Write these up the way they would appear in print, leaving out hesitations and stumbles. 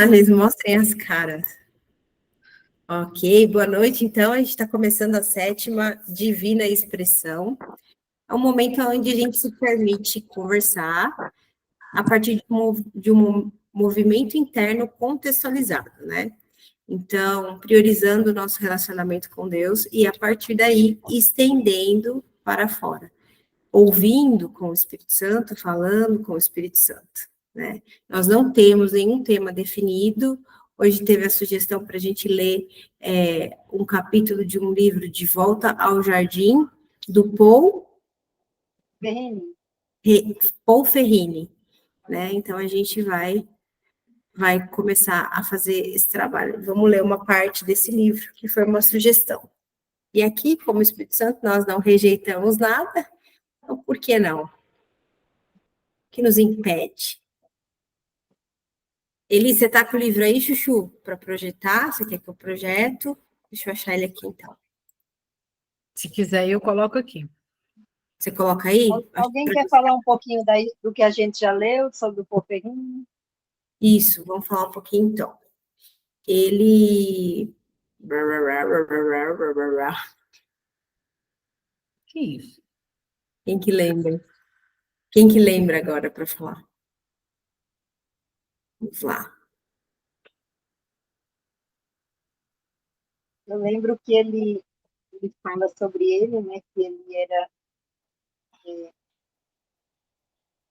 Eles mostrem as caras. Ok, boa noite. Então, a gente está começando a 7ª Divina Expressão. É um momento onde a gente se permite conversar a partir de um movimento interno contextualizado, né? Então, priorizando o nosso relacionamento com Deus e, a partir daí, estendendo para fora. Ouvindo com o Espírito Santo, falando com o Espírito Santo, né? Nós não temos nenhum tema definido. Hoje teve a sugestão para a gente ler um capítulo de um livro De Volta ao Jardim, do Paul Ferrini, né? Então, a gente vai começar a fazer esse trabalho. Vamos ler uma parte desse livro, que foi uma sugestão. E aqui, como Espírito Santo, nós não rejeitamos nada, então por que não? O que nos impede? Eli, você está com o livro aí, Chuchu, para projetar? Você quer que eu projeto? Deixa eu achar ele aqui, então. Se quiser, eu coloco aqui. Você coloca aí? Alguém quer falar um pouquinho do que a gente já leu, sobre o Paul Ferrini? Isso, vamos falar um pouquinho, então. Ele... Que isso? Quem que lembra? Quem que lembra agora para falar? Vamos lá. Eu lembro que ele fala sobre ele, né, que ele era...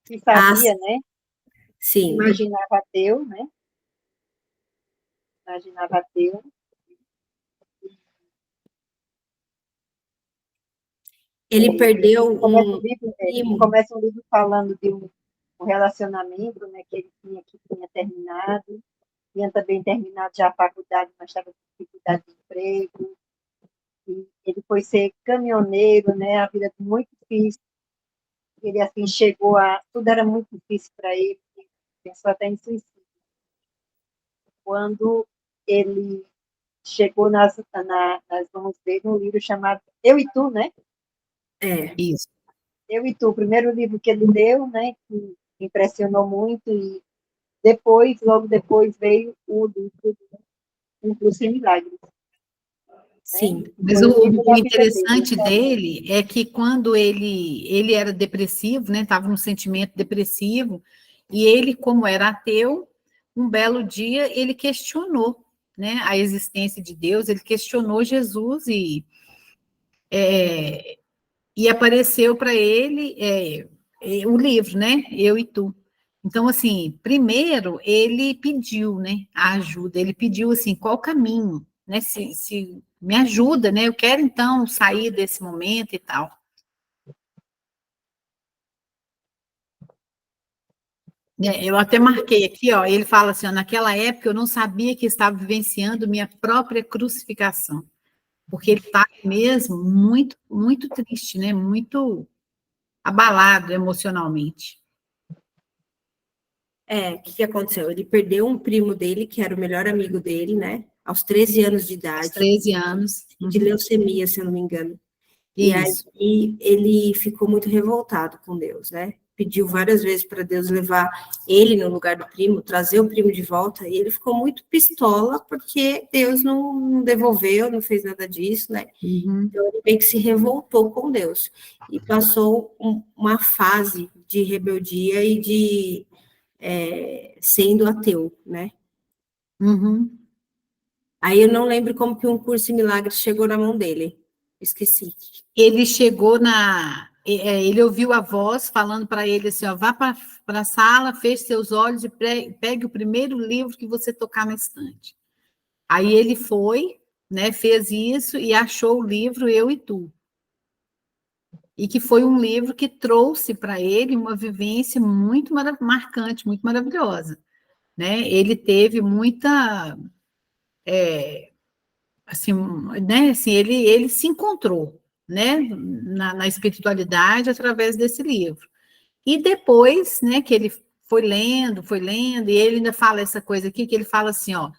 se sabia, né? Sim. Imaginava ateu, né? Imaginava ateu. Ele perdeu começa um livro falando de um relacionamento, né, que ele tinha terminado, tinha também terminado já a faculdade, mas estava com dificuldade de emprego, e ele foi ser caminhoneiro, né, a vida muito difícil, ele assim chegou tudo era muito difícil para ele, pensou até em suicídio. Quando ele chegou nós vamos ver num livro chamado Eu e Tu, né? Isso. Eu e Tu, o primeiro livro que ele leu, né, que impressionou muito, e depois, logo depois, veio o livro Um Curso em Milagres. Sim. Né? Mas o interessante dele é que quando ele era depressivo, né, estava num sentimento depressivo, e ele, como era ateu, um belo dia ele questionou, né, a existência de Deus, ele questionou Jesus e apareceu para ele o livro, né, Eu e Tu. Então, assim, primeiro ele pediu, né, a ajuda, ele pediu, assim, qual o caminho, né, se me ajuda, né, eu quero, então, sair desse momento e tal. Eu até marquei aqui, ó, ele fala assim, ó, naquela época eu não sabia que estava vivenciando minha própria crucificação, porque ele está mesmo muito, muito triste, né, muito abalado emocionalmente. O que aconteceu? Ele perdeu um primo dele, que era o melhor amigo dele, né? Aos 13 anos de idade. Aos 13 anos. De leucemia, se eu não me engano. Isso. E aí ele ficou muito revoltado com Deus, né? Pediu várias vezes para Deus levar ele no lugar do primo, trazer o primo de volta, e ele ficou muito pistola, porque Deus não devolveu, não fez nada disso, né? Uhum. Então ele meio que se revoltou com Deus, e passou uma fase de rebeldia e de sendo ateu, né? Uhum. Aí eu não lembro como que um curso em milagres chegou na mão dele. Esqueci. Ele chegou ele ouviu a voz falando para ele assim, ó, vá para a sala, feche seus olhos e pegue o primeiro livro que você tocar na estante. Aí ele foi, né, fez isso e achou o livro Eu e Tu. E que foi um livro que trouxe para ele uma vivência muito marcante, muito maravilhosa, né? Ele teve muita assim, né, assim, ele se encontrou, né, na espiritualidade através desse livro. E depois, né, que ele foi lendo, e ele ainda fala essa coisa aqui, que ele fala assim, ó,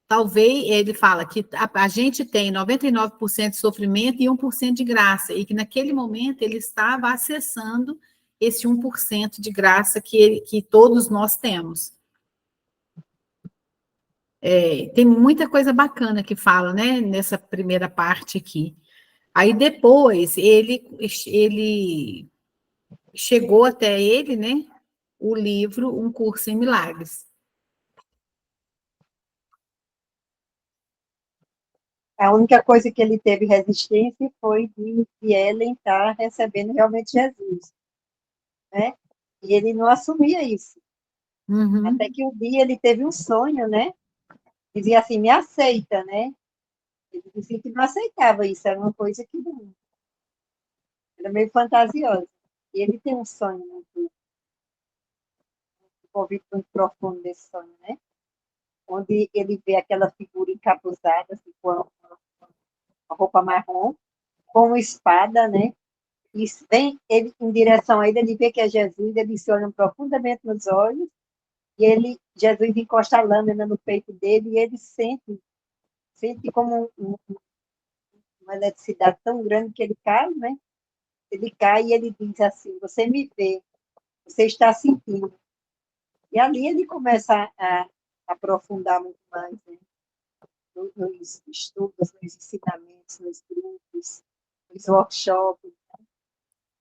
talvez, ele fala que a gente tem 99% de sofrimento e 1% de graça, e que naquele momento ele estava acessando esse 1% de graça que todos nós temos. Tem muita coisa bacana que fala, né, nessa primeira parte aqui. Aí depois ele chegou até ele, né, o livro Um Curso em Milagres. A única coisa que ele teve resistência foi de Ellen estar recebendo realmente Jesus, né? E ele não assumia isso. Uhum. Até que um dia ele teve um sonho, né? Dizia assim, me aceita, né? Ele dizia que não aceitava isso, era uma coisa que não, era meio fantasiosa. E ele tem um sonho muito, um convite muito profundo desse sonho, né? Onde ele vê aquela figura encapuzada, assim, com a roupa marrom, com uma espada, né? E vem ele em direção a ele, ele vê que é Jesus, eles se olham profundamente nos olhos, e Jesus encosta a lâmina no peito dele, e ele sente como uma eletricidade tão grande que ele cai, né? Ele cai e ele diz assim, você me vê, você está sentindo. E ali ele começa a aprofundar muito mais, né? Nos estudos, nos ensinamentos, nos grupos, nos workshops.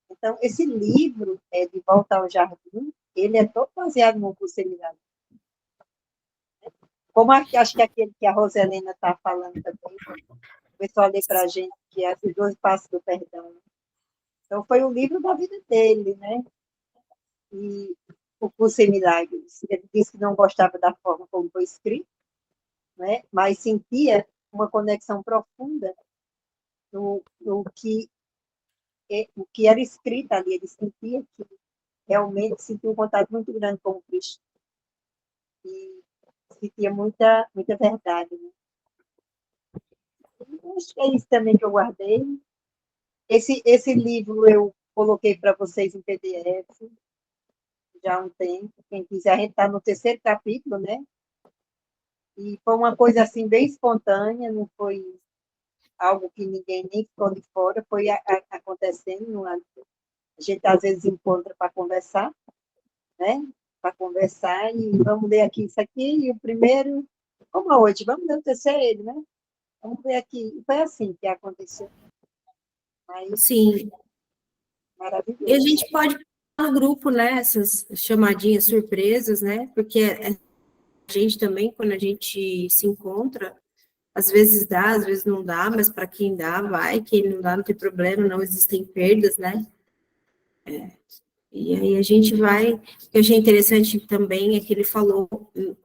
Então, esse livro, De Volta ao Jardim, ele é todo baseado no curso seminário. Como acho que aquele que a Roselena está falando também, começou a ler para a gente, que é Os 12 Passos do Perdão. Então, foi o livro da vida dele, né? E o Curso em Milagres. Ele disse que não gostava da forma como foi escrito, né? Mas sentia uma conexão profunda o que era escrito ali. Ele sentia que realmente sentia um contato muito grande com o Cristo. E sentia muita verdade. Né? Acho que é isso também que eu guardei. Esse livro eu coloquei para vocês em PDF já há um tempo. Quem quiser, a gente está no terceiro capítulo, né? E foi uma coisa assim bem espontânea, não foi algo que ninguém nem ficou de fora, foi acontecendo. A gente às vezes encontra para conversar, né? Para conversar e vamos ler aqui isso aqui, e o primeiro, como é hoje, vamos ler o terceiro, né? Vamos ver aqui. E foi assim que aconteceu. Mas, Sim. maravilhoso. E a gente pode no grupo, né, essas chamadinhas surpresas, né? Porque a gente também, quando a gente se encontra, às vezes dá, às vezes não dá, mas para quem dá, vai, quem não dá, não tem problema, não existem perdas, né? E aí a gente vai. O que eu achei interessante também é que ele falou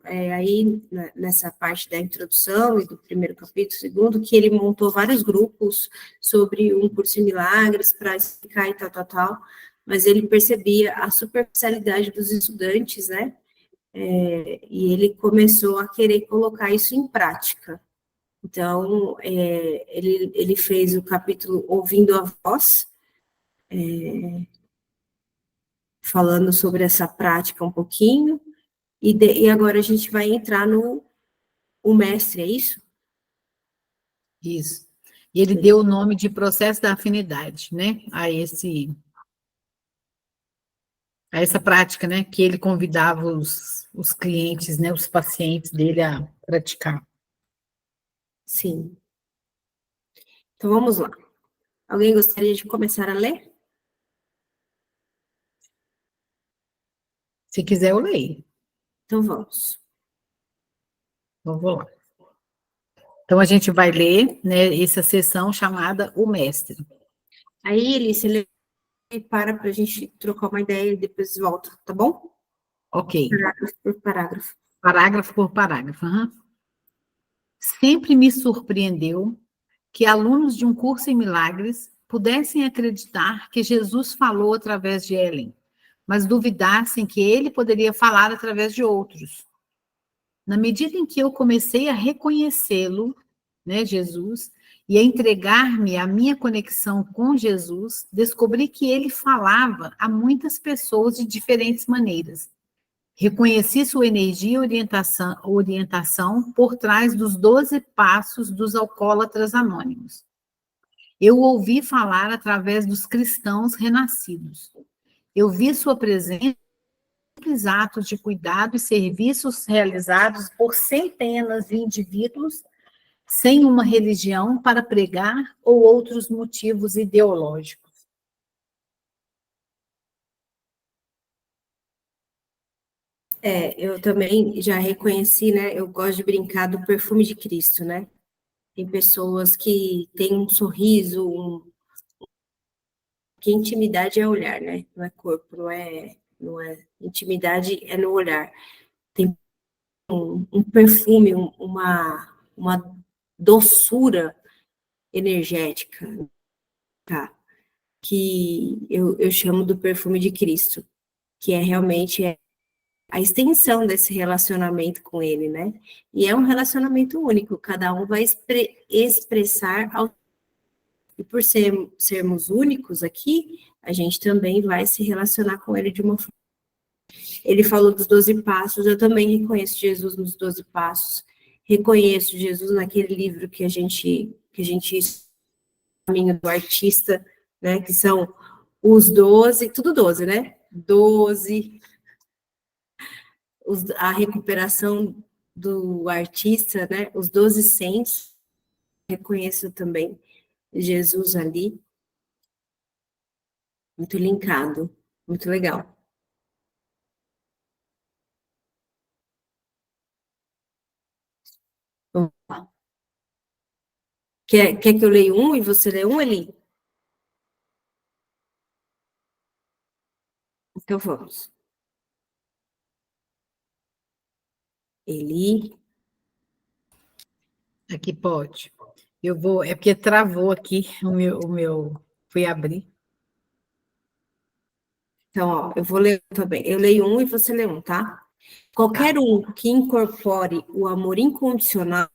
aí nessa parte da introdução e do primeiro capítulo, segundo, que ele montou vários grupos sobre um curso em milagres para explicar e tal, mas ele percebia a superficialidade dos estudantes, né? E ele começou a querer colocar isso em prática. Então, ele fez o capítulo Ouvindo a Voz, falando sobre essa prática um pouquinho, e agora a gente vai entrar no o mestre, é isso? Isso. E ele deu o nome de processo da afinidade, né? A essa prática, né? Que ele convidava os clientes, né? Os pacientes dele a praticar. Sim. Então vamos lá. Alguém gostaria de começar a ler? Se quiser, eu leio. Então vamos. Então, vou lá. Então, a gente vai ler, né, essa sessão chamada O Mestre. Aí, Elice, ele para a gente trocar uma ideia e depois volta, tá bom? Ok. Parágrafo por parágrafo. Parágrafo por parágrafo. Uhum. Sempre me surpreendeu que alunos de um curso em milagres pudessem acreditar que Jesus falou através de Ellen, mas duvidassem que ele poderia falar através de outros. Na medida em que eu comecei a reconhecê-lo, né, Jesus, e a entregar-me à minha conexão com Jesus, descobri que ele falava a muitas pessoas de diferentes maneiras. Reconheci sua energia e orientação por trás dos 12 passos dos alcoólatras anônimos. Eu ouvi falar através dos cristãos renascidos. Eu vi sua presença simples atos de cuidado e serviços realizados por centenas de indivíduos sem uma religião para pregar ou outros motivos ideológicos. Eu também já reconheci, né? Eu gosto de brincar do perfume de Cristo, né? Tem pessoas que têm um sorriso, que intimidade é olhar, né? Não é corpo, não é. Intimidade é no olhar. Tem um perfume, uma doçura energética, tá? Que eu chamo do perfume de Cristo, que é realmente a extensão desse relacionamento com ele, né? E é um relacionamento único, cada um vai expressar, e por sermos únicos aqui, a gente também vai se relacionar com ele de uma forma. Ele falou dos 12 passos, eu também reconheço Jesus nos 12 passos, reconheço Jesus naquele livro que a gente caminho do artista, né? Que são os 12, tudo 12, né? 12, a recuperação do artista, né? Os 12 sensos, reconheço também Jesus ali, muito linkado, muito legal. Vamos lá. Quer que eu leia um e você lê um, Eli? Então vamos. Eli. Aqui pode. Eu vou, é porque travou aqui fui abrir. Então, ó, eu vou ler também. Eu leio um e você lê um, tá? Qualquer um que incorpore o amor incondicional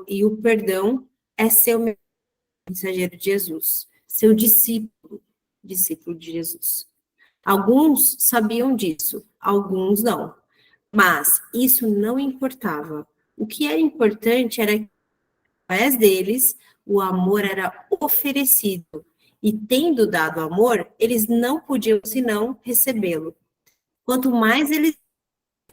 e o perdão é seu mensageiro de Jesus, seu discípulo de Jesus. Alguns sabiam disso, alguns não. Mas isso não importava. O que era importante era que, através deles, o amor era oferecido. E tendo dado amor, eles não podiam senão recebê-lo. Quanto mais eles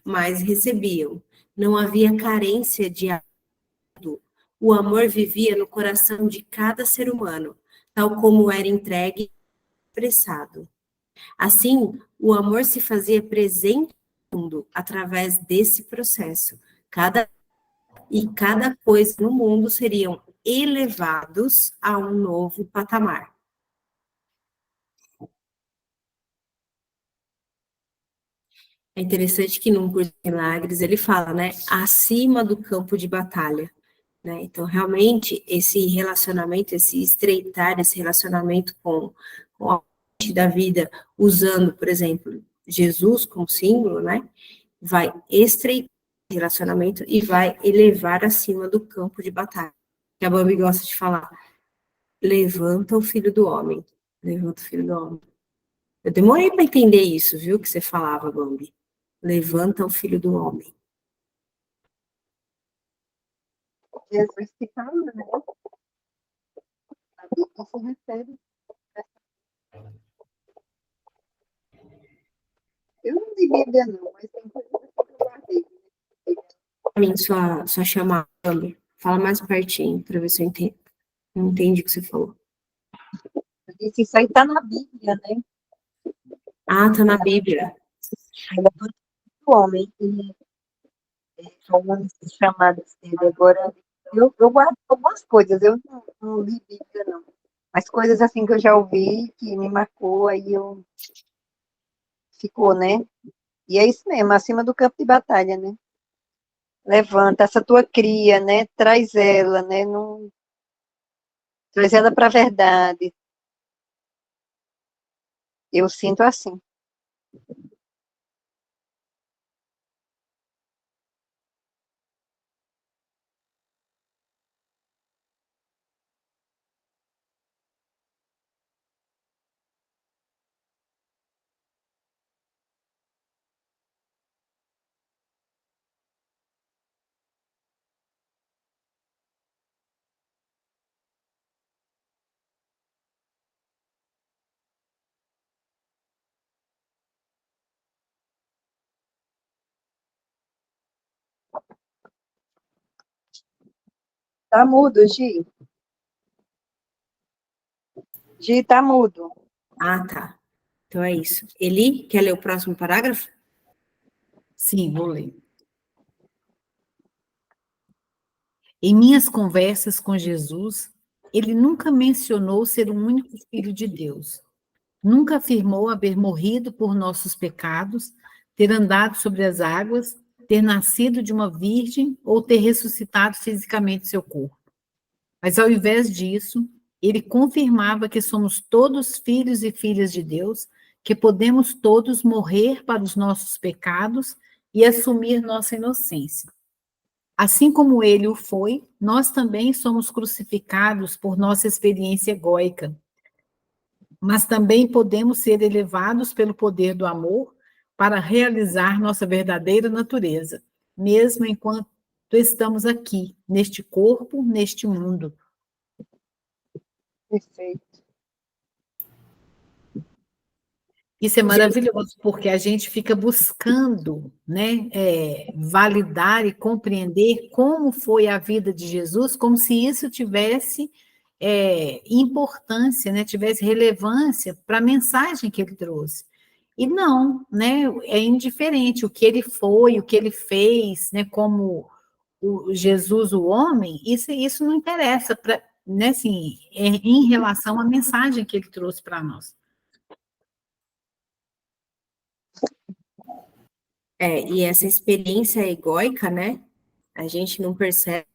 mais recebiam. Não havia carência de amor. O amor vivia no coração de cada ser humano, tal como era entregue e expressado. Assim, o amor se fazia presente no mundo através desse processo. Cada coisa no mundo seriam elevados a um novo patamar. É interessante que num curso de milagres ele fala, né, acima do campo de batalha, né? Então, realmente, esse relacionamento, esse estreitar esse relacionamento com a parte da vida, usando, por exemplo, Jesus como símbolo, né, vai estreitar esse relacionamento e vai elevar acima do campo de batalha. Que a Bambi gosta de falar, levanta o filho do homem, levanta o filho do homem. Eu demorei para entender isso, viu, que você falava, Bambi. Levanta o filho do homem. Jesus que fala, né? A Bíblia se refere. Eu não li Bíblia, não, mas tem coisas que eu guardei. Para mim, sua chamada, Bambi. Fala mais pertinho, para ver se eu entendo. Não entendi o que você falou. Eu disse, isso aí está na Bíblia, né? Ah, tá na Bíblia. Levanta o homem. E algumas chamadas dele agora. Eu guardo algumas coisas, eu não li Bíblia, não. Mas coisas assim que eu já ouvi, que me marcou, aí eu ficou, né? E é isso mesmo, acima do campo de batalha, né? Levanta essa tua cria, né? Traz ela, né? Não, traz ela para a verdade. Eu sinto assim. Tá mudo, Gi. Gi, tá mudo. Ah, tá. Então é isso. Eli, quer ler o próximo parágrafo? Sim, vou ler. Em minhas conversas com Jesus, ele nunca mencionou ser o único filho de Deus. Nunca afirmou haver morrido por nossos pecados, ter andado sobre as águas, ter nascido de uma virgem ou ter ressuscitado fisicamente seu corpo. Mas, ao invés disso, ele confirmava que somos todos filhos e filhas de Deus, que podemos todos morrer para os nossos pecados e assumir nossa inocência. Assim como ele o foi, nós também somos crucificados por nossa experiência egóica, mas também podemos ser elevados pelo poder do amor para realizar nossa verdadeira natureza, mesmo enquanto estamos aqui, neste corpo, neste mundo. Perfeito. Isso é maravilhoso, porque a gente fica buscando, né, validar e compreender como foi a vida de Jesus, como se isso tivesse importância, né, tivesse relevância para a mensagem que ele trouxe. E não, né, é indiferente o que ele foi, o que ele fez, né, como o Jesus, o homem, isso não interessa, né, assim, em relação à mensagem que ele trouxe para nós. E essa experiência egóica, né? A gente não percebe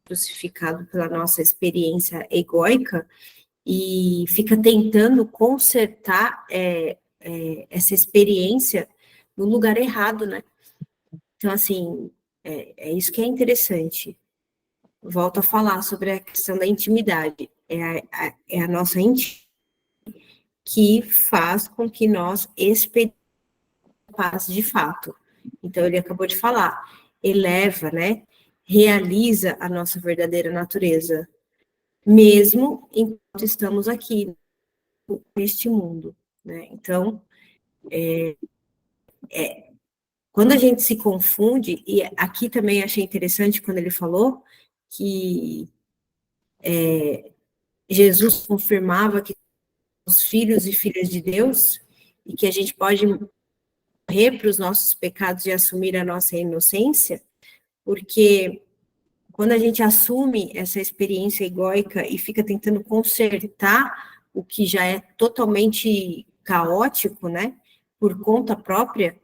crucificado pela nossa experiência egóica e fica tentando consertar essa experiência no lugar errado, né? Então, assim, é isso que é interessante. Volto a falar sobre a questão da intimidade. É a nossa intimidade que faz com que nós experimentemos paz de fato. Então, ele acabou de falar, eleva, né? Realiza a nossa verdadeira natureza, mesmo enquanto estamos aqui neste mundo, né? Então, quando a gente se confunde, e aqui também achei interessante quando ele falou que Jesus confirmava que os filhos e filhas de Deus e que a gente pode morrer para os nossos pecados e assumir a nossa inocência, porque quando a gente assume essa experiência egóica e fica tentando consertar o que já é totalmente caótico, né, por conta própria,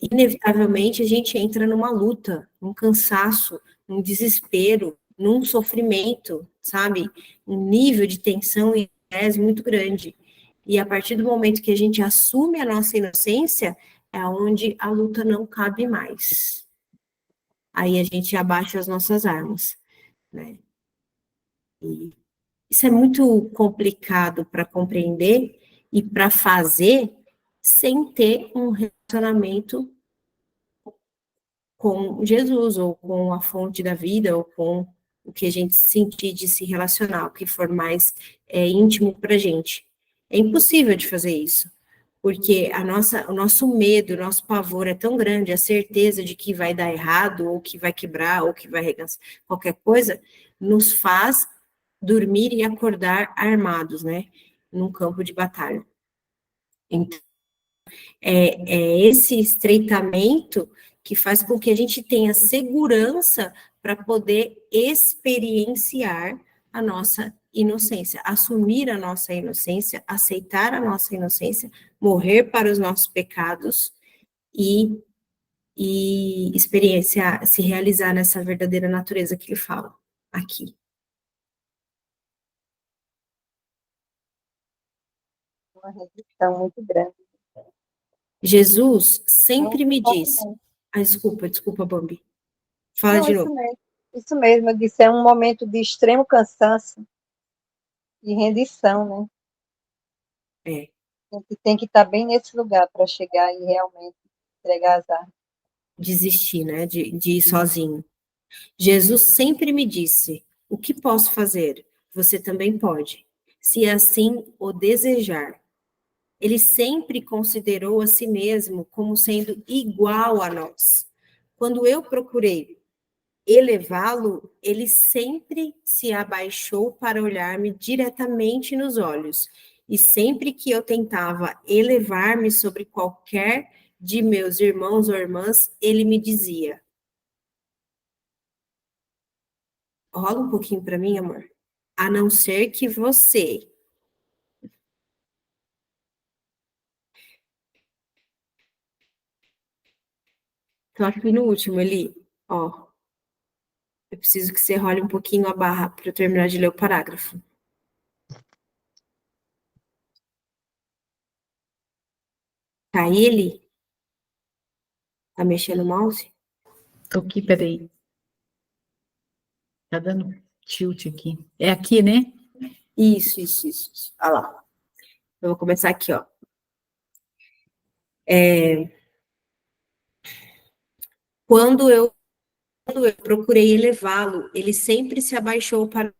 inevitavelmente a gente entra numa luta, num cansaço, num desespero, num sofrimento, sabe? Um nível de tensão e estresse muito grande. E a partir do momento que a gente assume a nossa inocência, é onde a luta não cabe mais. Aí a gente abaixa as nossas armas, né? E isso é muito complicado para compreender e para fazer sem ter um relacionamento com Jesus, ou com a fonte da vida, ou com o que a gente sentir de se relacionar, o que for mais íntimo para a gente. É impossível de fazer isso, porque o nosso medo, o nosso pavor é tão grande, a certeza de que vai dar errado, ou que vai quebrar, ou que vai arregaçar, qualquer coisa, nos faz dormir e acordar armados, né, num campo de batalha. Então, é esse estreitamento que faz com que a gente tenha segurança para poder experienciar a nossa inocência, assumir a nossa inocência, aceitar a nossa inocência, morrer para os nossos pecados e experienciar, se realizar nessa verdadeira natureza que ele fala aqui. Uma redução muito grande. Jesus sempre me diz. Desculpa, Bambi. Fala de novo. Isso mesmo, eu disse, é um momento de extremo cansaço e rendição, né? A gente tem que estar bem nesse lugar para chegar e realmente entregar as armas. Desistir, né, de ir sozinho. Jesus sempre me disse, o que posso fazer? Você também pode, se assim o desejar. Ele sempre considerou a si mesmo como sendo igual a nós. Quando eu procurei elevá-lo, ele sempre se abaixou para olhar-me diretamente nos olhos. E sempre que eu tentava elevar-me sobre qualquer de meus irmãos ou irmãs, ele me dizia: rola um pouquinho para mim, amor. A não ser que você. Então, aqui no último ali, ó. Eu preciso que você role um pouquinho a barra para eu terminar de ler o parágrafo. Tá ele? Tá mexendo o mouse? Tô aqui, peraí. Tá dando tilt aqui. É aqui, né? Isso. Olha lá. Eu vou começar aqui, ó. Quando eu procurei elevá-lo, ele sempre se abaixou para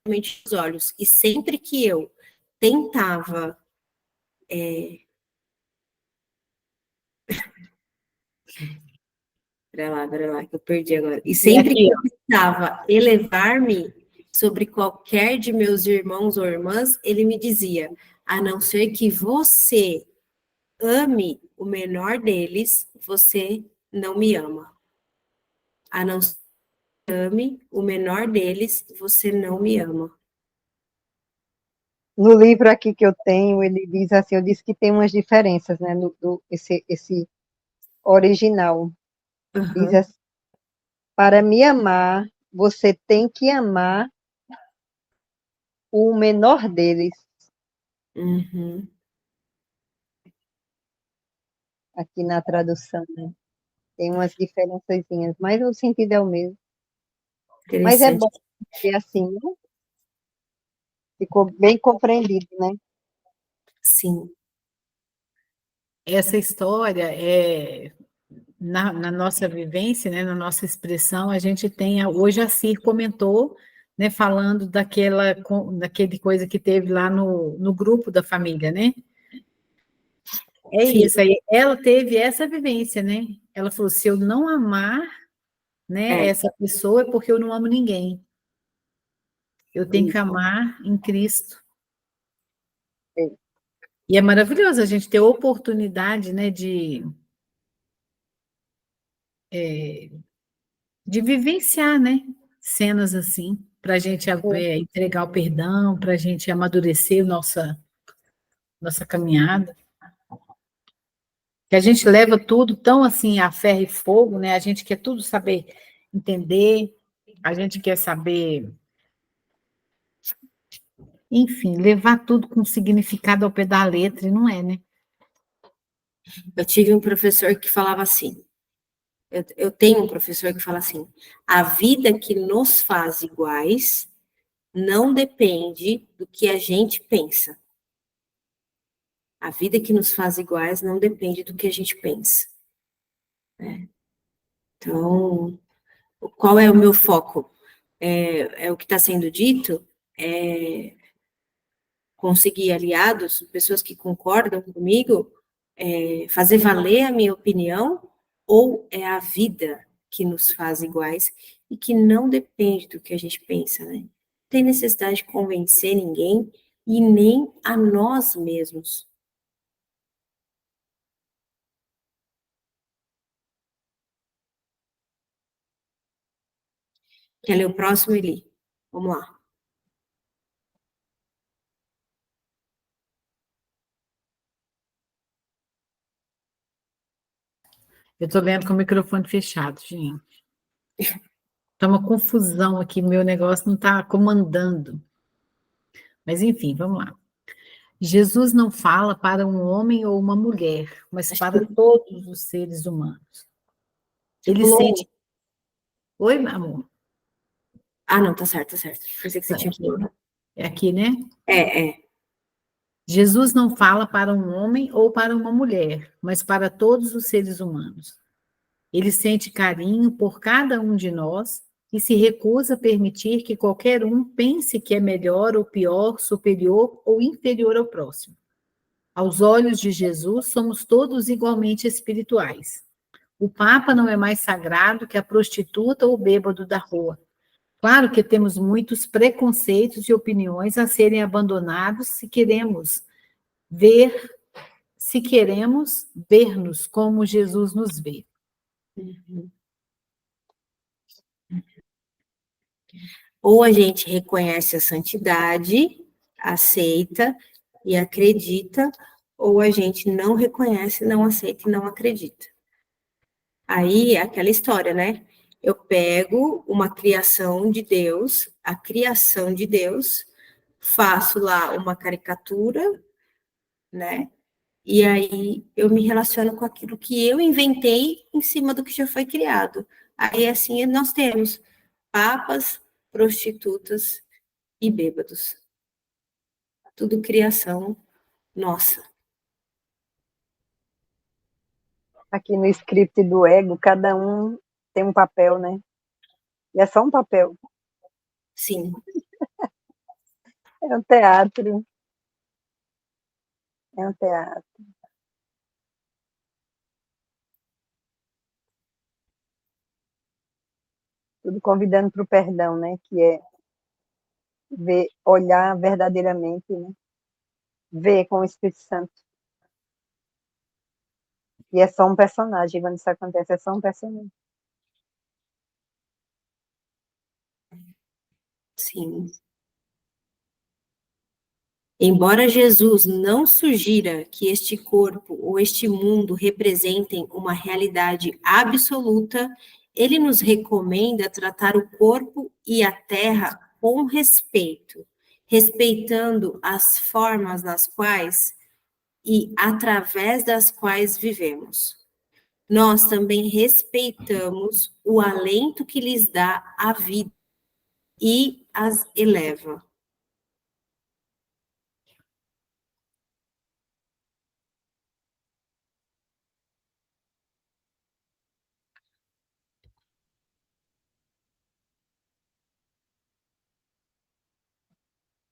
os olhos. E sempre que eu tentava. Pera lá, que eu perdi agora. E sempre que eu tentava elevar-me sobre qualquer de meus irmãos ou irmãs, ele me dizia: a não ser que você ame o menor deles, você não me ama. A não ser que ame o menor deles, você não me ama. No livro aqui que eu tenho, ele diz assim, eu disse que tem umas diferenças, né, esse original. Diz Uhum. assim, para me amar, você tem que amar o menor deles. Uhum. Aqui na tradução, né? Tem umas diferençazinhas, mas o sentido é o mesmo. Mas é Interessante. bom ser assim, né? Ficou bem compreendido, né? Sim. Essa história na nossa vivência, né, na nossa expressão, a gente tem, hoje a Cir comentou, né, falando daquele coisa que teve lá no grupo da família, né? É Sim. isso aí. Ela teve essa vivência, né? Ela falou: se eu não amar, né, É. essa pessoa, é porque eu não amo ninguém. Eu tenho que Isso. amar em Cristo. É. E é maravilhoso a gente ter oportunidade, né, de vivenciar, né, cenas assim, para a gente entregar o perdão, para a gente amadurecer nossa caminhada. Que a gente leva tudo tão assim a ferro e fogo, né? A gente quer tudo saber entender, a gente quer saber, enfim, levar tudo com significado ao pé da letra, e não é, né? Eu tive um professor que falava assim. Eu tenho um professor que fala assim: a vida que nos faz iguais não depende do que a gente pensa. A vida que nos faz iguais não depende do que a gente pensa. Né? Então, qual é o meu foco? É o que está sendo dito? É conseguir aliados, pessoas que concordam comigo, fazer valer a minha opinião, ou é a vida que nos faz iguais e que não depende do que a gente pensa, né? Não tem necessidade de convencer ninguém e nem a nós mesmos. Quer ler o próximo, Eli? Vamos lá. Eu estou lendo com o microfone fechado, gente. Está uma confusão aqui, meu negócio não está comandando. Mas, enfim, vamos lá. Jesus não fala para um homem ou uma mulher, mas Acho para que todos os seres humanos. você Ele pulou um. sente. Oi, meu amor. Ah, não, tá certo, tá certo. Pensei que você tinha Aqui, pulado. é aqui, né? É. Jesus não fala para um homem ou para uma mulher, mas para todos os seres humanos. Ele sente carinho por cada um de nós e se recusa a permitir que qualquer um pense que é melhor ou pior, superior ou inferior ao próximo. Aos olhos de Jesus, somos todos igualmente espirituais. O Papa não é mais sagrado que a prostituta ou o bêbado da rua. Claro que temos muitos preconceitos e opiniões a serem abandonados se queremos ver-nos como Jesus nos vê. Ou a gente reconhece a santidade, aceita e acredita, ou a gente não reconhece, não aceita e não acredita. Aí é aquela história, né? Eu pego uma criação de Deus, a criação de Deus, faço lá uma caricatura, né? E aí eu me relaciono com aquilo que eu inventei em cima do que já foi criado. Aí assim nós temos papas, prostitutas e bêbados. Tudo criação nossa. Aqui no script do ego, cada um tem um papel, né? E é só um papel. Sim. É um teatro. É um teatro. Tudo convidando para o perdão, né? Que é ver, olhar verdadeiramente, né? Ver com o Espírito Santo. E é só um personagem, quando isso acontece, é só um personagem. Sim. Embora Jesus não sugira que este corpo ou este mundo representem uma realidade absoluta, ele nos recomenda tratar o corpo e a terra com respeito, respeitando as formas nas quais e através das quais vivemos. Nós também respeitamos o alento que lhes dá a vida e as eleva.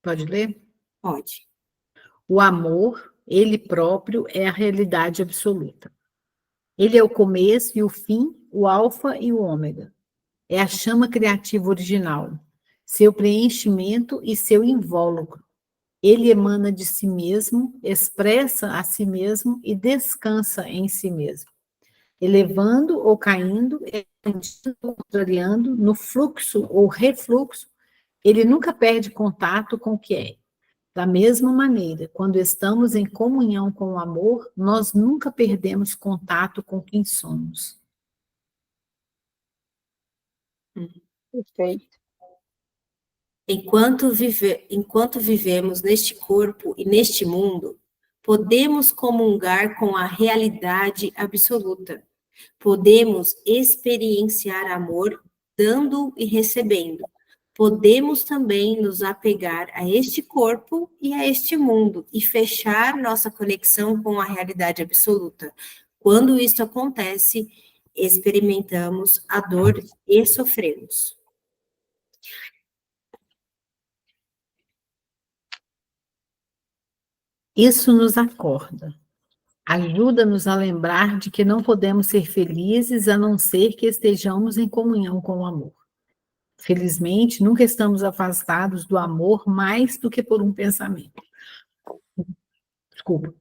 Pode ler? Pode. O amor, ele próprio, é a realidade absoluta. Ele é o começo e o fim, o alfa e o ômega. É a chama criativa original, seu preenchimento e seu invólucro. Ele emana de si mesmo, expressa a si mesmo e descansa em si mesmo. Elevando ou caindo, expandindo ou contrariando, no fluxo ou refluxo, ele nunca perde contato com o que é. Da mesma maneira, quando estamos em comunhão com o amor, nós nunca perdemos contato com quem somos. Perfeito. Enquanto vivemos neste corpo e neste mundo, podemos comungar com a realidade absoluta. Podemos experienciar amor dando e recebendo. Podemos também nos apegar a este corpo e a este mundo e fechar nossa conexão com a realidade absoluta. Quando isso acontece, experimentamos a dor e sofremos. Isso nos acorda, ajuda-nos a lembrar de que não podemos ser felizes a não ser que estejamos em comunhão com o amor. Felizmente, nunca estamos afastados do amor mais do que por um pensamento. Desculpa.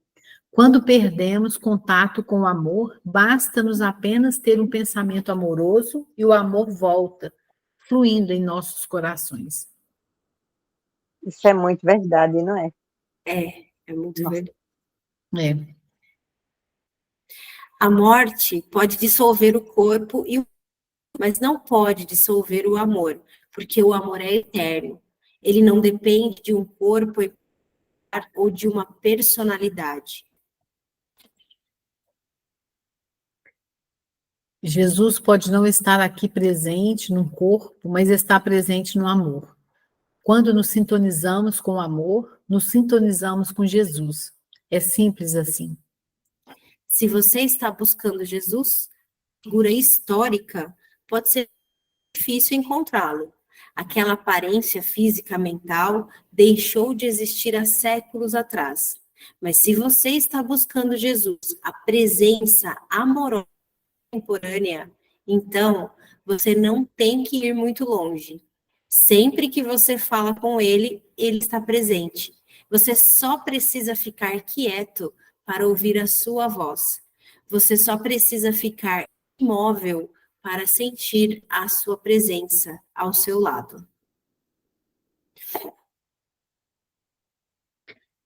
Quando perdemos contato com o amor, basta-nos apenas ter um pensamento amoroso e o amor volta, fluindo em nossos corações. Isso é muito verdade, não é? É muito Nossa. verdade. É. A morte pode dissolver o corpo, mas não pode dissolver o amor, porque o amor é eterno. Ele não depende de um corpo ou de uma personalidade. Jesus pode não estar aqui presente no corpo, mas está presente no amor. Quando nos sintonizamos com o amor, nos sintonizamos com Jesus. É simples assim. Se você está buscando Jesus, figura histórica, pode ser difícil encontrá-lo. Aquela aparência física mental deixou de existir há séculos atrás. Mas se você está buscando Jesus, a presença amorosa contemporânea, então você não tem que ir muito longe. Sempre que você fala com ele, ele está presente. Você só precisa ficar quieto para ouvir a sua voz. Você só precisa ficar imóvel para sentir a sua presença ao seu lado.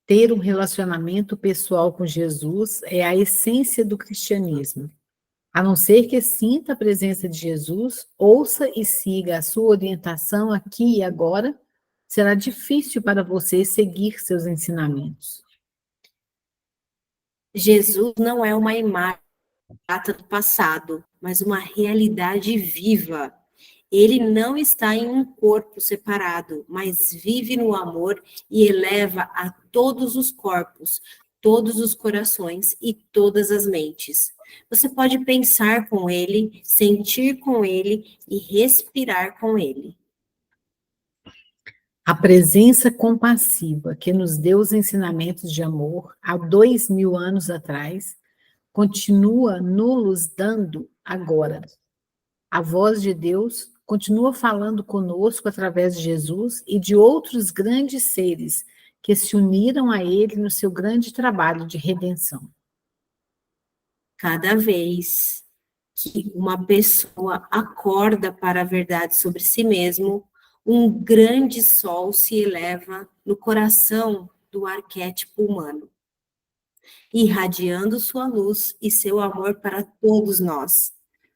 Ter um relacionamento pessoal com Jesus é a essência do cristianismo. A não ser que sinta a presença de Jesus, ouça e siga a sua orientação aqui e agora, será difícil para você seguir seus ensinamentos. Jesus não é uma imagem do passado, mas uma realidade viva. Ele não está em um corpo separado, mas vive no amor e eleva a todos os corpos, todos os corações e todas as mentes. Você pode pensar com ele, sentir com ele e respirar com ele. A presença compassiva que nos deu os ensinamentos de amor há 2000 anos atrás, continua nos dando agora. A voz de Deus continua falando conosco através de Jesus e de outros grandes seres que se uniram a Ele no seu grande trabalho de redenção. Cada vez que uma pessoa acorda para a verdade sobre si mesmo, um grande sol se eleva no coração do arquétipo humano, irradiando sua luz e seu amor para todos nós.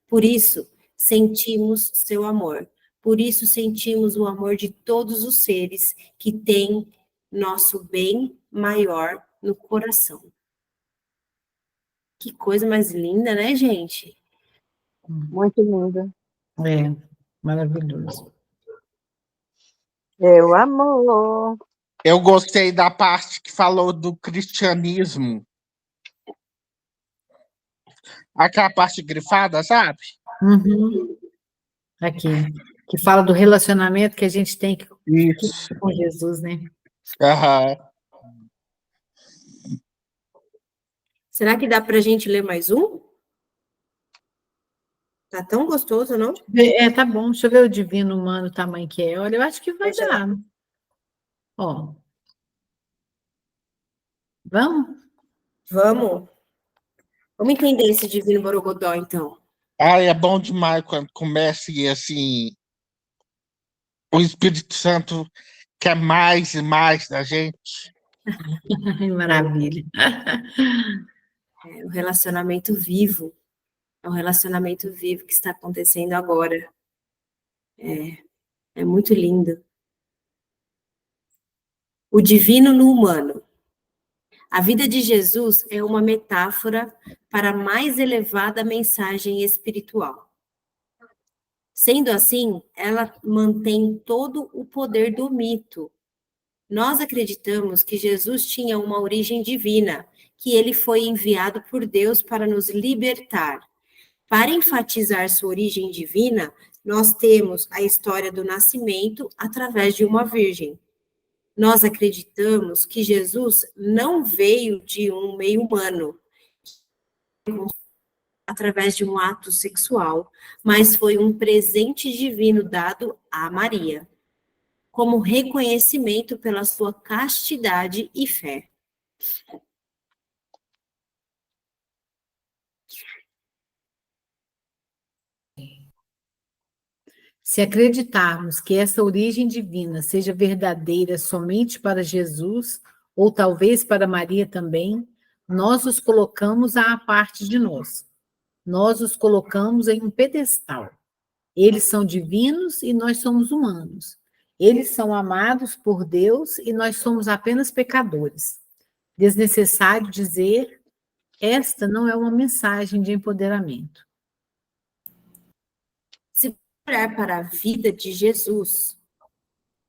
Por isso, sentimos seu amor. Por isso, sentimos o amor de todos os seres que têm nosso bem maior no coração. Que coisa mais linda, né, gente? Muito linda. É, maravilhoso. É o amor. Eu gostei da parte que falou do cristianismo. Aquela parte grifada, sabe? Uhum. Aqui, que fala do relacionamento que a gente tem Isso. com Jesus, né? Aham. Será que dá para a gente ler mais um? Tá tão gostoso, não? Tá bom. Deixa eu ver o divino humano, o tamanho que é. Olha, eu acho que vai dar. Ó. Vamos? Vamos entender esse divino Borogodó, então. Ai, é bom demais quando começa e assim, o Espírito Santo quer mais e mais da gente. Maravilha. É um relacionamento vivo. É um relacionamento vivo que está acontecendo agora. É muito lindo. O divino no humano. A vida de Jesus é uma metáfora para a mais elevada mensagem espiritual. Sendo assim, ela mantém todo o poder do mito. Nós acreditamos que Jesus tinha uma origem divina, que ele foi enviado por Deus para nos libertar. Para enfatizar sua origem divina, nós temos a história do nascimento através de uma virgem. Nós acreditamos que Jesus não veio de um meio humano, através de um ato sexual, mas foi um presente divino dado a Maria, como reconhecimento pela sua castidade e fé. Se acreditarmos que essa origem divina seja verdadeira somente para Jesus, ou talvez para Maria também, nós os colocamos à parte de nós. Nós os colocamos em um pedestal. Eles são divinos e nós somos humanos. Eles são amados por Deus e nós somos apenas pecadores. Desnecessário dizer, esta não é uma mensagem de empoderamento. Se olhar para a vida de Jesus,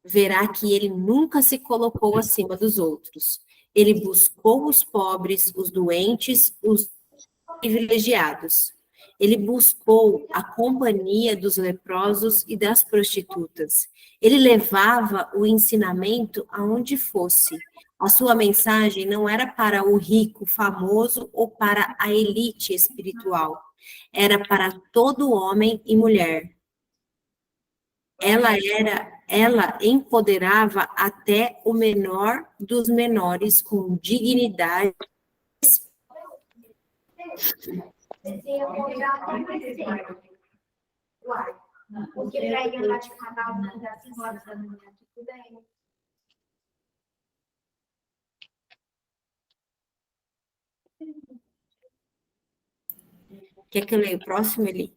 verá que ele nunca se colocou acima dos outros. Ele buscou os pobres, os doentes, os privilegiados. Ele buscou a companhia dos leprosos e das prostitutas. Ele levava o ensinamento aonde fosse. A sua mensagem não era para o rico, famoso ou para a elite espiritual. Era para todo homem e mulher. Ela empoderava até o menor dos menores com dignidade. Porque para ir andar de cavalo às 5 horas da manhã, tudo bem. Quer que eu leia o próximo, Eli?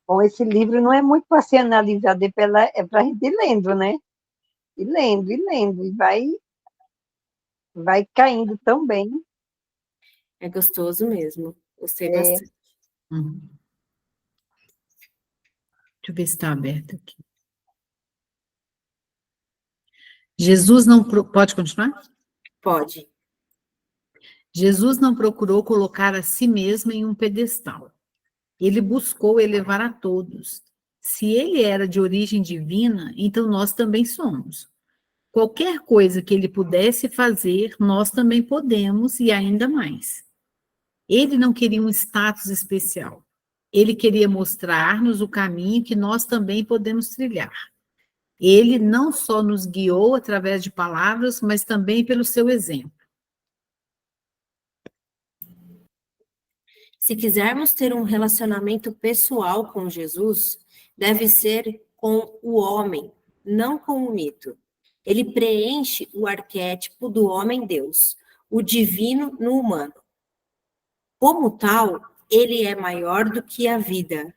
Bom, esse livro não é muito para ser analisado, é para a gente ir lendo, né? E lendo, e vai caindo tão bem. É gostoso mesmo. Gostei É. bastante. Deixa eu ver se está aberto aqui. Jesus não... Pode continuar? Pode. Jesus não procurou colocar a si mesmo em um pedestal. Ele buscou elevar a todos. Se ele era de origem divina, então nós também somos. Qualquer coisa que ele pudesse fazer, nós também podemos e ainda mais. Ele não queria um status especial. Ele queria mostrar-nos o caminho que nós também podemos trilhar. Ele não só nos guiou através de palavras, mas também pelo seu exemplo. Se quisermos ter um relacionamento pessoal com Jesus, deve ser com o homem, não com o mito. Ele preenche o arquétipo do homem-deus, o divino no humano. Como tal, ele é maior do que a vida.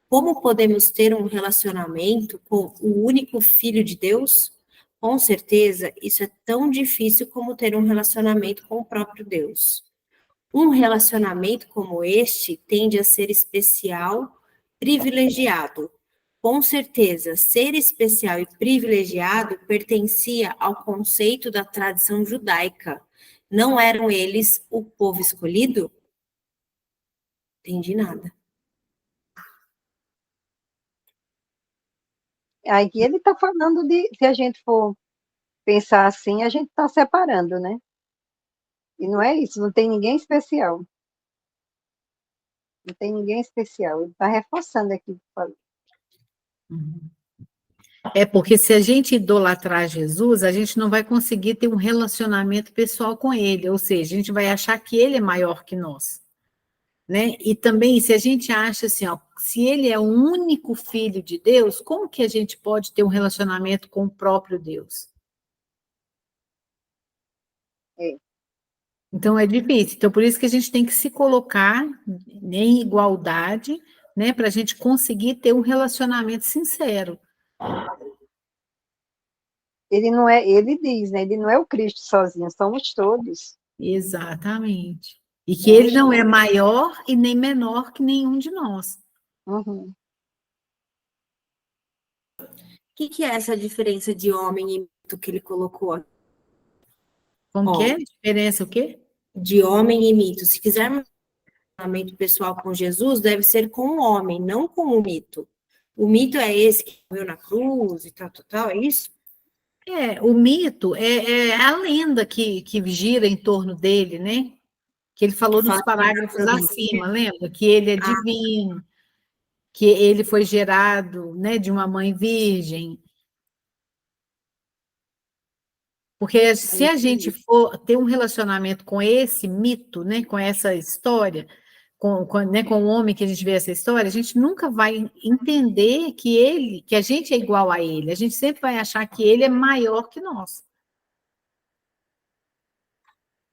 Como podemos ter um relacionamento com o único Filho de Deus? Com certeza, isso é tão difícil como ter um relacionamento com o próprio Deus. Um relacionamento como este tende a ser especial, privilegiado. Com certeza, ser especial e privilegiado pertencia ao conceito da tradição judaica. Não eram eles o povo escolhido? Entendi nada. Aí que ele está falando de, se a gente for pensar assim, a gente está separando, né? E não é isso, não tem ninguém especial. Não tem ninguém especial. Ele está reforçando aqui o que falou. É porque se a gente idolatrar Jesus, a gente não vai conseguir ter um relacionamento pessoal com ele, ou seja, a gente vai achar que ele é maior que nós, né? E também, se a gente acha assim, ó, se ele é o único filho de Deus, como que a gente pode ter um relacionamento com o próprio Deus? É. Então, é difícil. Então, por isso que a gente tem que se colocar em igualdade, né, para a gente conseguir ter um relacionamento sincero. Ele não é, ele diz, né? Ele não é o Cristo sozinho, somos todos. Exatamente. E que ele não é maior e nem menor que nenhum de nós. Uhum. O que é essa diferença de homem e mito que ele colocou aqui? Como que é? Ó, Diferença o quê? de homem e mito. Se quisermos um relacionamento pessoal com Jesus, deve ser com o homem, não com o mito. O mito é esse que morreu na cruz e tal, é isso? É, o mito é a lenda que gira em torno dele, né? Que ele falou nos Fala parágrafos da acima, lembra? Que ele é divino, que ele foi gerado, né, de uma mãe virgem. Porque se a gente for ter um relacionamento com esse mito, né, com essa história, né, com o homem que a gente vê essa história, a gente nunca vai entender que a gente é igual a ele. A gente sempre vai achar que ele é maior que nós.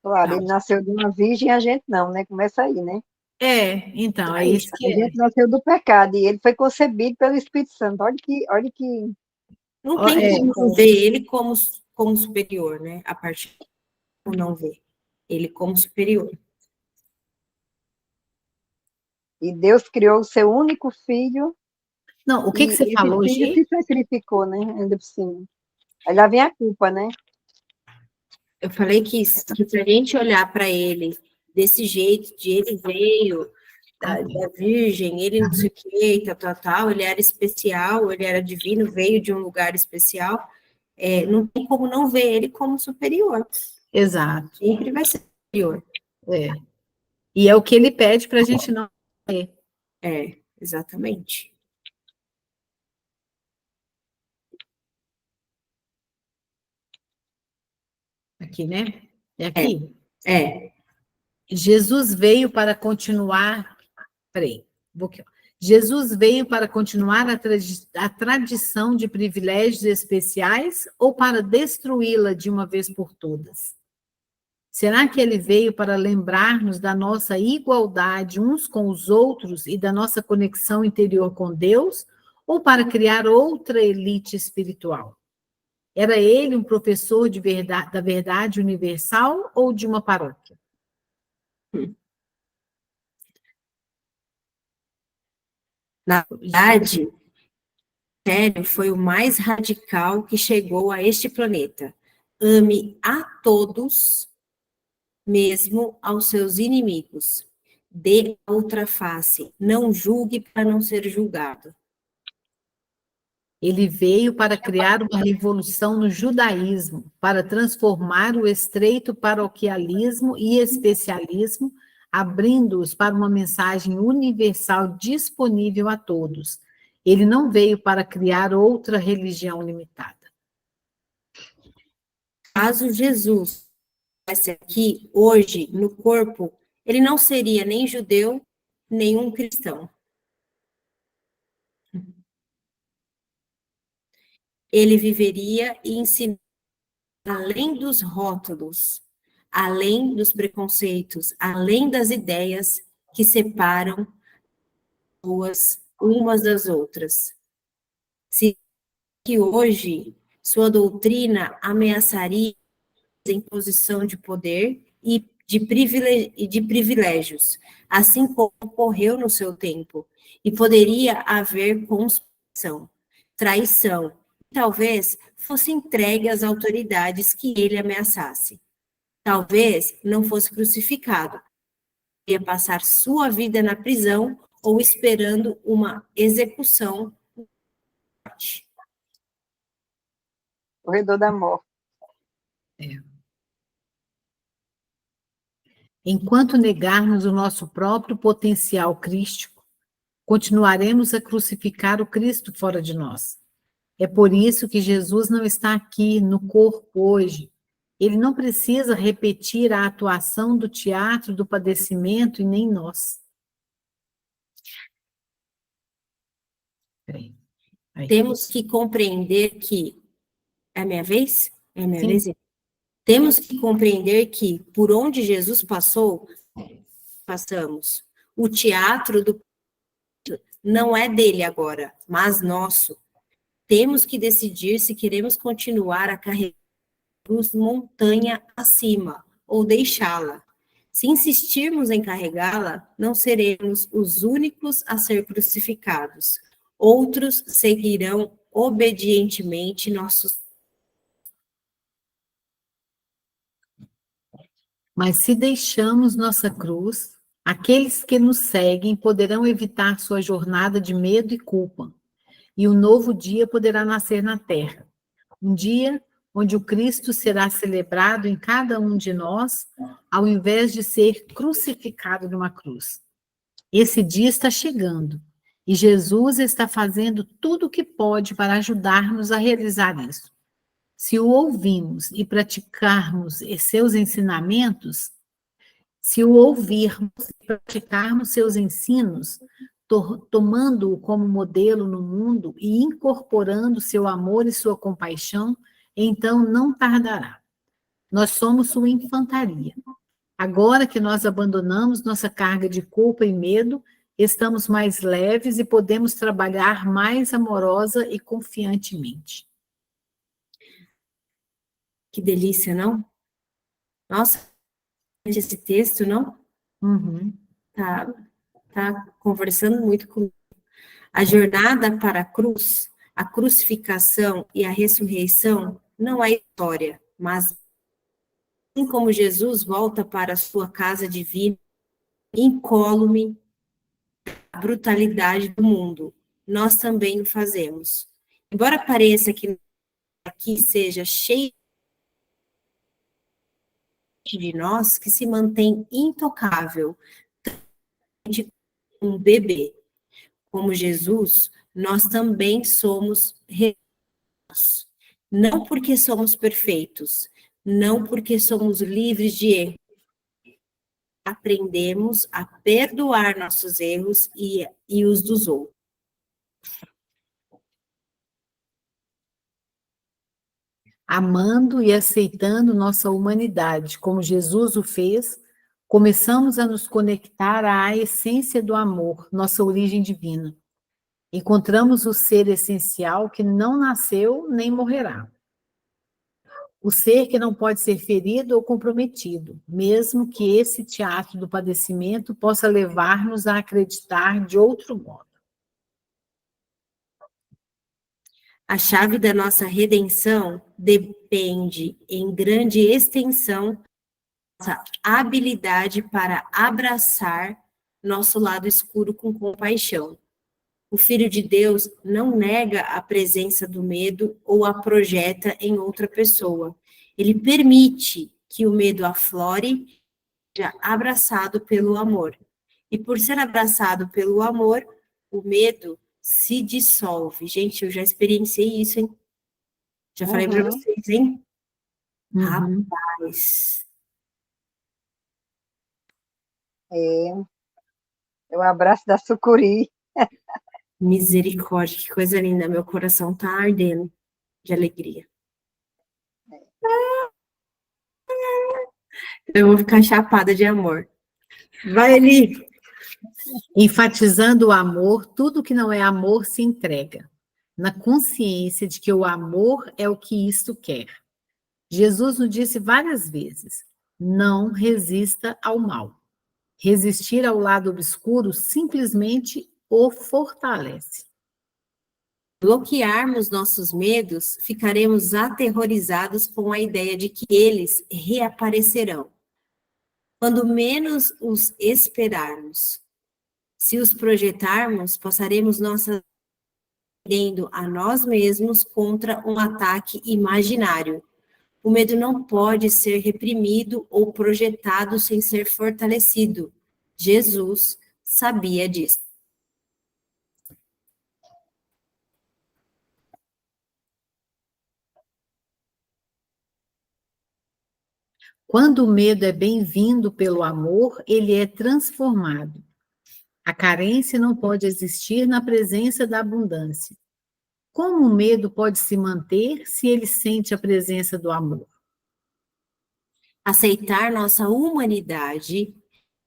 Claro, Tá? ele nasceu de uma virgem, a gente não, né? Começa aí, né? Então, é isso A que é. gente nasceu do pecado e ele foi concebido pelo Espírito Santo. Olha que Não tem como não ver ele como superior, né? A partir de não ver ele como superior. E Deus criou o seu único filho. Não, o que você esse falou, filho Gi? se sacrificou, né? Ainda por cima. Aí lá vem a culpa, né? Eu falei que se a gente olhar para ele desse jeito, de ele veio da virgem, ele não sei o que, tal, ele era especial, ele era divino, veio de um lugar especial, não tem como não ver ele como superior. Exato. Sempre vai ser superior. É. E é o que ele pede para a gente não ter. Exatamente. Aqui, né? É aqui. Jesus veio para continuar. Peraí, vou aqui, ó. Jesus veio para continuar a tradição de privilégios especiais ou para destruí-la de uma vez por todas? Será que ele veio para lembrar-nos da nossa igualdade uns com os outros e da nossa conexão interior com Deus, ou para criar outra elite espiritual? Era ele um professor da verdade universal ou de uma paróquia? Na verdade, Sério foi o mais radical que chegou a este planeta. Ame a todos, mesmo aos seus inimigos. Dê a outra face. Não julgue para não ser julgado. Ele veio para criar uma revolução no judaísmo, para transformar o estreito paroquialismo e especialismo, abrindo-os para uma mensagem universal disponível a todos. Ele não veio para criar outra religião limitada. Caso Jesus estivesse aqui hoje, no corpo, ele não seria nem judeu, nem um cristão. Ele viveria e ensinaria além dos rótulos, além dos preconceitos, além das ideias que separam pessoas umas das outras. Se que hoje sua doutrina ameaçaria a imposição de poder e de privilégios, assim como ocorreu no seu tempo, e poderia haver conspiração, traição, talvez fosse entregue às autoridades que ele ameaçasse. Talvez não fosse crucificado, ia passar sua vida na prisão ou esperando uma execução. Corredor da morte. Enquanto negarmos o nosso próprio potencial crístico, continuaremos a crucificar o Cristo fora de nós. É por isso que Jesus não está aqui no corpo hoje. Ele não precisa repetir a atuação do teatro do padecimento e nem nós. Peraí. Temos que compreender que... É a minha vez? É a minha Sim. vez? Temos que compreender que, por onde Jesus passou, passamos. O teatro não é dele agora, mas nosso. Temos que decidir se queremos continuar a carregar a cruz montanha acima, ou deixá-la. Se insistirmos em carregá-la, não seremos os únicos a ser crucificados. Outros seguirão obedientemente nossos. Mas se deixamos nossa cruz, aqueles que nos seguem poderão evitar sua jornada de medo e culpa, e um novo dia poderá nascer na terra. Um dia onde o Cristo será celebrado em cada um de nós, ao invés de ser crucificado numa cruz. Esse dia está chegando, e Jesus está fazendo tudo o que pode para ajudar-nos a realizar isso. Se o ouvimos e praticarmos seus ensinamentos, se o ouvirmos e praticarmos seus ensinos, tomando-o como modelo no mundo e incorporando seu amor e sua compaixão, então não tardará. Nós somos sua infantaria. Agora que nós abandonamos nossa carga de culpa e medo, estamos mais leves e podemos trabalhar mais amorosa e confiantemente. Que delícia, não? Nossa, esse texto, não? Uhum. Tá conversando muito comigo. A jornada para a cruz, a crucificação e a ressurreição não é história, mas assim como Jesus volta para a sua casa divina, incólume a brutalidade do mundo, nós também o fazemos. Embora pareça que aqui seja cheio de nós que se mantém intocável, um bebê. Como Jesus, nós também somos religiosos. Não porque somos perfeitos, não porque somos livres de erro. Aprendemos a perdoar nossos erros e os dos outros. Amando e aceitando nossa humanidade, como Jesus o fez, começamos a nos conectar à essência do amor, nossa origem divina. Encontramos o ser essencial que não nasceu nem morrerá. O ser que não pode ser ferido ou comprometido, mesmo que esse teatro do padecimento possa levar-nos a acreditar de outro modo. A chave da nossa redenção depende, em grande extensão, da nossa habilidade para abraçar nosso lado escuro com compaixão. O Filho de Deus não nega a presença do medo ou a projeta em outra pessoa. Ele permite que o medo aflore, seja abraçado pelo amor. E por ser abraçado pelo amor, o medo se dissolve. Gente, eu já experienciei isso, hein? Já falei para vocês, hein? Rapaz. É o abraço da sucuri. Misericórdia, que coisa linda. Meu coração tá ardendo de alegria. Eu vou ficar chapada de amor. Vai, Eli. Enfatizando o amor, tudo que não é amor se entrega, na consciência de que o amor é o que isto quer. Jesus nos disse várias vezes: não resista ao mal. Resistir ao lado obscuro simplesmente o fortalece. Bloquearmos nossos medos, ficaremos aterrorizados com a ideia de que eles reaparecerão, quando menos os esperarmos. Se os projetarmos, passaremos nossa vida a nós mesmos contra um ataque imaginário. O medo não pode ser reprimido ou projetado sem ser fortalecido. Jesus sabia disso. Quando o medo é bem-vindo pelo amor, ele é transformado. A carência não pode existir na presença da abundância. Como o medo pode se manter se ele sente a presença do amor? Aceitar nossa humanidade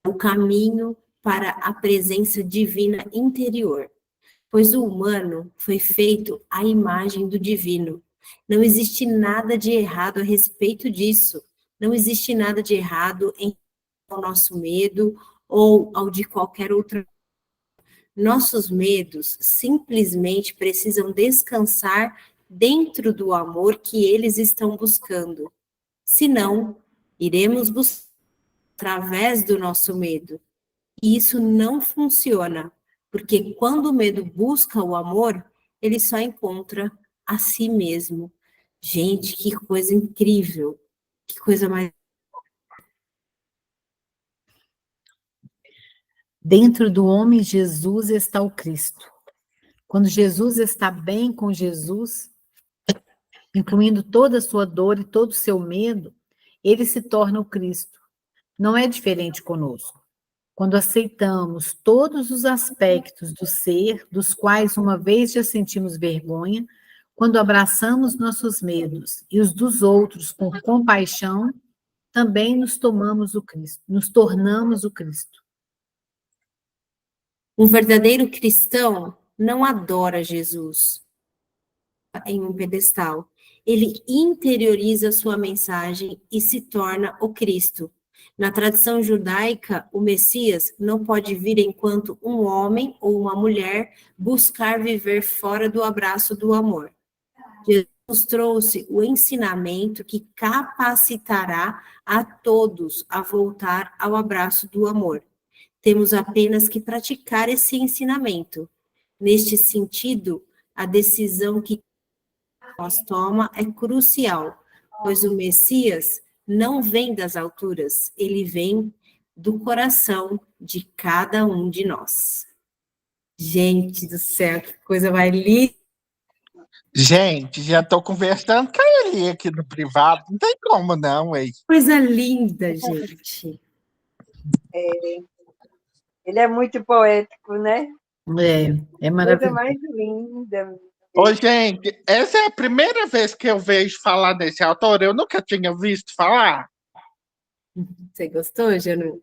é o caminho para a presença divina interior, pois o humano foi feito à imagem do divino. Não existe nada de errado a respeito disso. Não existe nada de errado em o nosso medo ou ao de qualquer outra. Nossos medos simplesmente precisam descansar dentro do amor que eles estão buscando. Senão, iremos buscar através do nosso medo. E isso não funciona, porque quando o medo busca o amor, ele só encontra a si mesmo. Gente, que coisa incrível. Que coisa mais. Dentro do homem Jesus está o Cristo. Quando Jesus está bem com Jesus, incluindo toda a sua dor e todo o seu medo, ele se torna o Cristo. Não é diferente conosco. Quando aceitamos todos os aspectos do ser, dos quais uma vez já sentimos vergonha, quando abraçamos nossos medos e os dos outros com compaixão, também nos tornamos o Cristo. Um verdadeiro cristão não adora Jesus em um pedestal. Ele interioriza sua mensagem e se torna o Cristo. Na tradição judaica, o Messias não pode vir enquanto um homem ou uma mulher buscar viver fora do abraço do amor. Jesus trouxe o ensinamento que capacitará a todos a voltar ao abraço do amor. Temos apenas que praticar esse ensinamento. Neste sentido, a decisão que nós toma é crucial, pois o Messias não vem das alturas, ele vem do coração de cada um de nós. Gente do céu, que coisa mais linda. Gente, já estou conversando com ele aqui no privado. Não tem como não, hein? Coisa linda, gente. Ele é muito poético, né? É Coisa maravilhoso. mais linda. Ô, gente, essa é a primeira vez que eu vejo falar desse autor. Eu nunca tinha visto falar. Você gostou, Janu?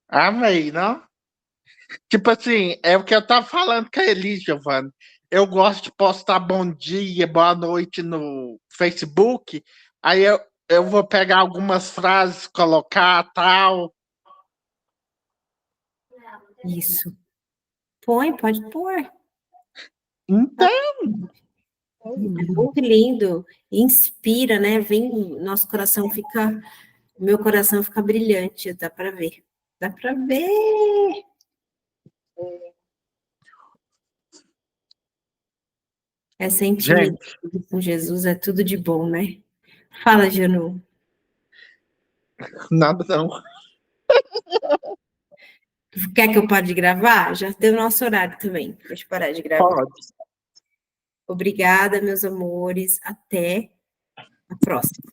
Amei, não? Tipo assim, é o que eu tava falando com a Eli, Giovanni. Eu gosto de postar bom dia, boa noite no Facebook. Aí eu vou pegar algumas frases, colocar tal. Isso. Põe, pode pôr. Então, É muito lindo. Inspira, né? Vem, nosso coração fica, meu coração fica brilhante, dá para ver. Dá para ver. Essa intimidade gente, com Jesus é tudo de bom, né? Fala, Janu. nada não. Quer que eu pare de gravar? Já deu nosso horário também. Deixa eu parar de gravar. Pode. Obrigada, meus amores. Até a próxima.